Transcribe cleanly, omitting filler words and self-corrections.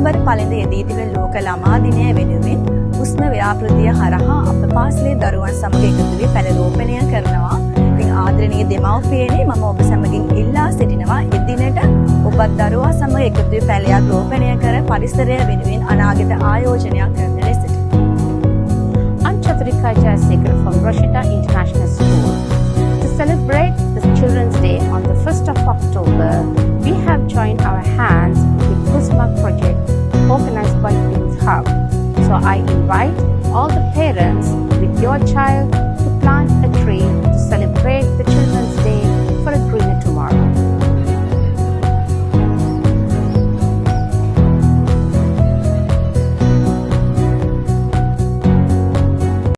නොවැම්බර් පළඳ යෙදී තිබෙන ලෝක ළමා දිනය වෙනුවෙන් උස්ම ව්‍යාපෘතිය හරහා අප පාසලේ දරුවන් සමග එකතු වී පැළ රෝපණය කරනවා. ඉතින් ආදරණීය දෙමව්පියනි, මම ඔබ සමගින් ඉල්ලා සිටිනවා එදිනට ඔබත් දරුවා සමග එකතු වී පැළයක් රෝපණය කර පරිසරය වෙනුවෙන් අනාගත ආයෝජනයක් කරන ලෙසට. I'm Chaturika Jayasekara from Rashida International School. To celebrate the Children's Day on the 1st of October, we have joined our hands with Kusma project organized by Youth Hub. So I invite all the parents with your child